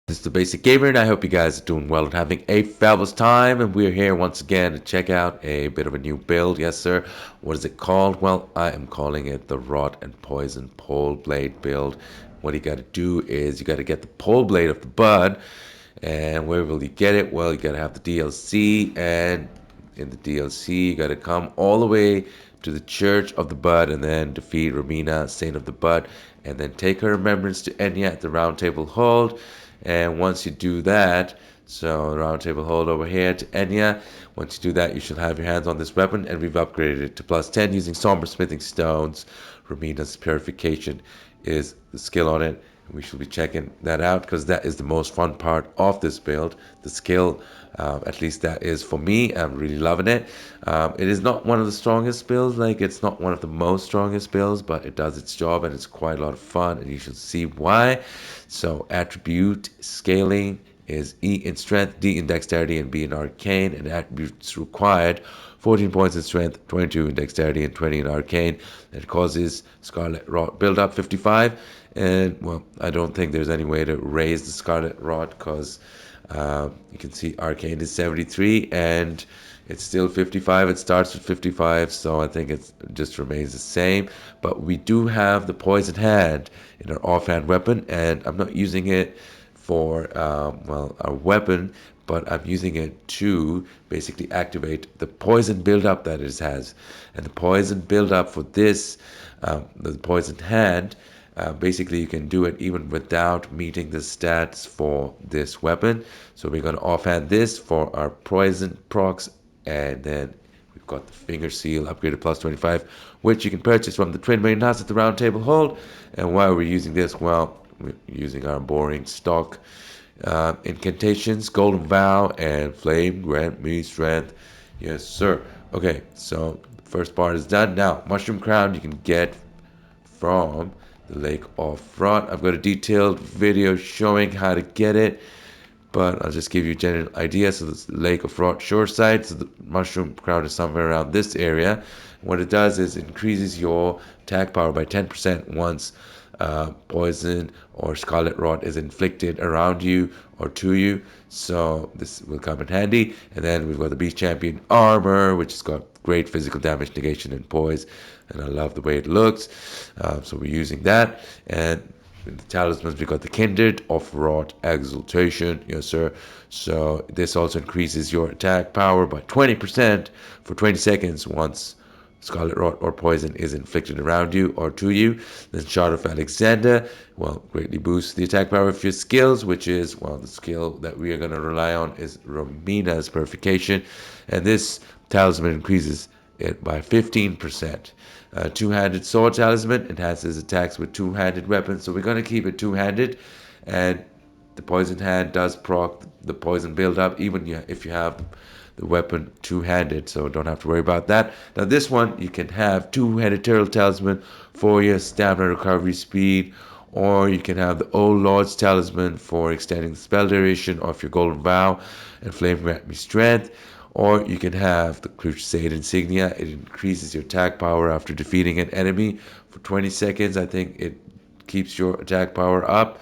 This is the Basic Gamer, and I hope you guys are doing well and having a fabulous time. And we're here once again to check out a bit of a new build. Yes, sir. What is it called? Well, I am calling it the Rot and Poisoned Poleblade build. What you got to do is you got to get the pole blade of the bud. And where will you get it? Well, you got to have the DLC, and in the DLC, you got to come all the way to the Church of the Bud and then defeat Romina, Saint of the Bud, and then take her remembrance to Enya at the Round Table Hold. And once you do that, so Round Table Hold over here to Enya, once you do that, you should have your hands on this weapon, and we've upgraded it to plus 10 using Somber Smithing Stones. Romina's Purification is the skill on it. We should be checking that out because that is the most fun part of this build. The skill, at least that is for me. I'm really loving it. It is not one of the strongest builds, like it's not one of the most strongest builds, but it does its job and it's quite a lot of fun, and you should see why. So attribute scaling is E in strength, D in dexterity, and B in arcane, and attributes required 14 points in strength, 22 in dexterity, and 20 in arcane. That causes Scarlet Rot build up 55. And well, I don't think there's any way to raise the Scarlet Rot because you can see arcane is 73 and it's still 55. It starts with 55, so I think it just remains the same. But we do have the Poison Hand in our offhand weapon, and I'm not using it for well, our weapon, but I'm using it to basically activate the poison buildup that it has. And the poison buildup for this, the Poison Hand, basically you can do it even without meeting the stats for this weapon. So we're going to offhand this for our poison procs, and then we've got the finger seal upgraded plus 25, which you can purchase from the Twin Marine House at the Round Table Hold. And why are we using this? Well, we're using our boring stock incantations, Golden Vow and Flame grant me strength. Yes, sir. Okay, so the first part is done. Now, Mushroom Crown you can get from the Lake of Rot. I've got a detailed video showing how to get it, but I'll just give you a general idea. So this Lake of Rot shoreside, so the Mushroom Crown is somewhere around this area. What it does is it increases your attack power by 10% once poison or Scarlet Rot is inflicted around you or to you. So this will come in handy. And then we've got the Beast Champion Armour, which has got great physical damage negation and poise, and I love the way it looks. So we're using that. And in the talismans, we got the Kindred of Rot Exaltation. Yes, sir. So this also increases your attack power by 20% for 20 seconds once Scarlet Rot or poison is inflicted around you or to you. Then Shard of Alexander, well, greatly boosts the attack power of your skills, which is, well, the skill that we are going to rely on is Romina's Purification. And this talisman increases it by 15%. Two-handed sword talisman enhances attacks with two-handed weapons, so we're going to keep it two-handed. And the poison hand does proc the poison build up, even if you have the weapon two-handed, so don't have to worry about that. Now this one, you can have two-handed Turtle Talisman for your stamina recovery speed, or you can have the Old Lord's Talisman for extending the spell duration of your Golden Vow and Flame Grant Me Strength, or you can have the Crusade Insignia. It increases your attack power after defeating an enemy for 20 seconds. I think it keeps your attack power up.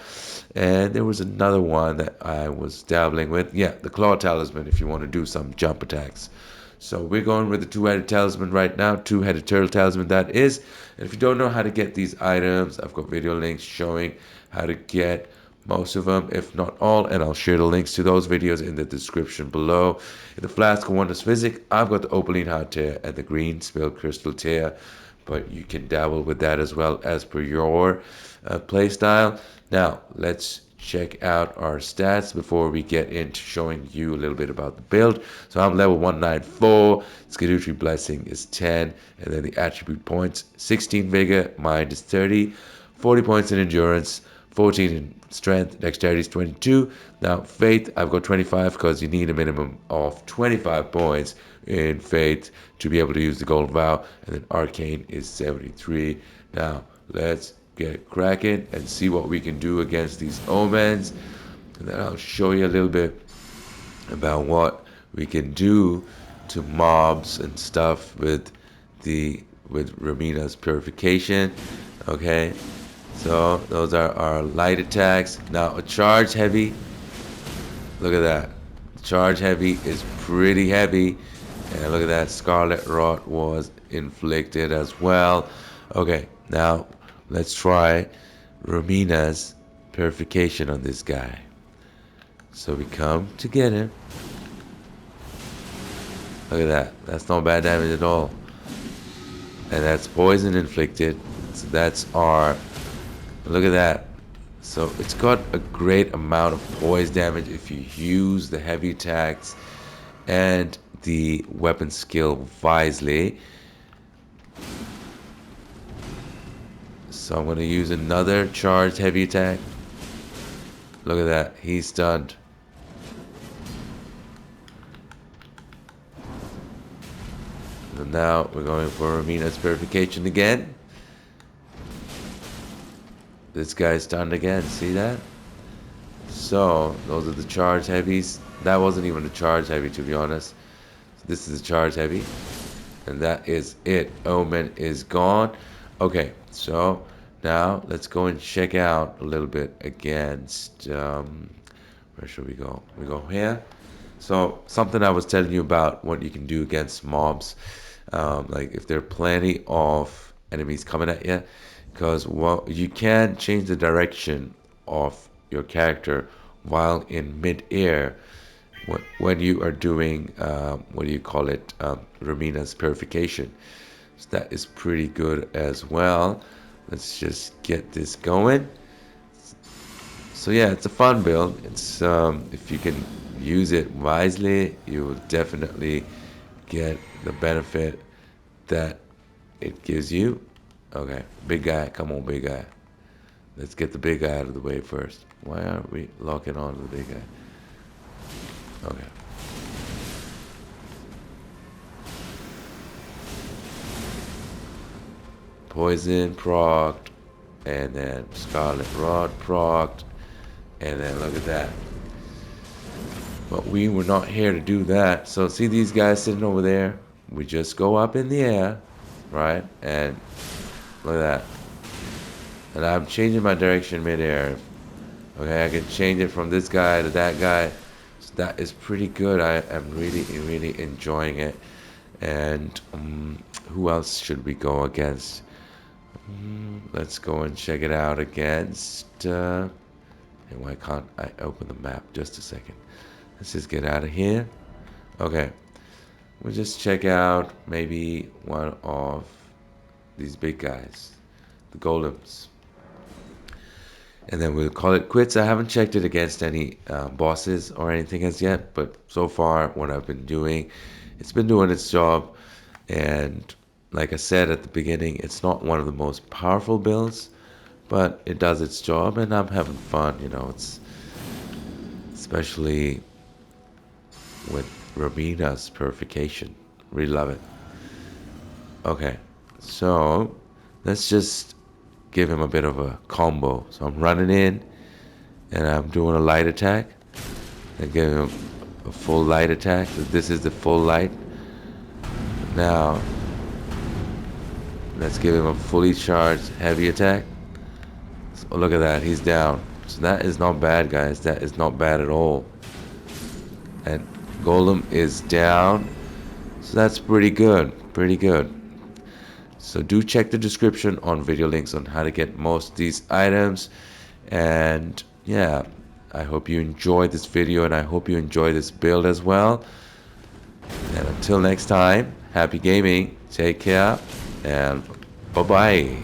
And there was another one that I was dabbling with. Yeah, the Claw Talisman if you want to do some jump attacks. So we're going with the two-headed talisman right now. Two-headed turtle talisman that is. And if you don't know how to get these items, I've got video links showing how to get most of them, if not all, and I'll share the links to those videos in the description below. In the Flask of Wondrous Physic, I've got the Opaline Heart Tear and the Green Spill Crystal Tear, but you can dabble with that as well as per your playstyle. Now, let's check out our stats before we get into showing you a little bit about the build. So I'm level 194, Scadutree Blessing is 10, and then the attribute points, 16 Vigor, Mind is 30, 40 points in Endurance, 14 in Strength, Dexterity is 22. Now, Faith, I've got 25 because you need a minimum of 25 points in Faith to be able to use the Golden Vow, and then Arcane is 73. Now, let's get cracking and see what we can do against these omens, and then I'll show you a little bit about what we can do to mobs and stuff with Romina's Purification. Okay, so those are our light attacks. Now a charge heavy Look at that. Charge heavy is pretty heavy. And look at that. Scarlet Rot was inflicted as well. Okay, now let's try Romina's purification on this guy. So we come to get him. Look at that. That's not bad damage at all. And that's poison inflicted. So that's our... Look at that. So it's got a great amount of poise damage if you use the heavy attacks and the weapon skill wisely. So I'm going to use another charged heavy attack. Look at that. He's stunned. And now we're going for Romina's purification again. This guy's stunned again. See that? So those are the charge heavies. That wasn't even a charge heavy, to be honest. So this is a charge heavy. And that is it. Omen is gone. Okay, so now let's go and check out a little bit against where should we go? We go here. So something I was telling you about what you can do against mobs, like if there are plenty of enemies coming at you, because you can change the direction of your character while in mid-air when you are doing what do you call it, Romina's purification. So that is pretty good as well. Let's just get this going. So yeah, it's a fun build. It's if you can use it wisely, you will definitely get the benefit that it gives you. Okay, big guy, come on, big guy. Let's get the big guy out of the way first. Why aren't we locking on to the big guy? Okay. Poison procced, and then Scarlet Rod procced, and then look at that. But we were not here to do that. So see these guys sitting over there? We just go up in the air, right? And look at that. And I'm changing my direction mid-air. Okay, I can change it from this guy to that guy. So that is pretty good. I am really enjoying it. And who else should we go against? Let's go and check it out against... and why can't I open the map? Just a second. Let's just get out of here. Okay. We'll just check out maybe one of these big guys. The golems. And then we'll call it quits. I haven't checked it against any bosses or anything as yet. But so far, what I've been doing, it's been doing its job. And like I said at the beginning, it's not one of the most powerful builds. But it does its job, and I'm having fun, you know. It's especially with Romina's purification. Really love it. Okay, so let's just give him a bit of a combo. So I'm running in, and I'm doing a light attack, and giving him a full light attack. So this is the full light. Now, let's give him a fully charged heavy attack. Oh, look at that, he's down. So that is not bad, guys. That is not bad at all. And Golem is down. So that's pretty good. Pretty good. So do check the description on video links on how to get most of these items. And yeah, I hope you enjoyed this video, and I hope you enjoy this build as well. And until next time, happy gaming. Take care, and bye-bye.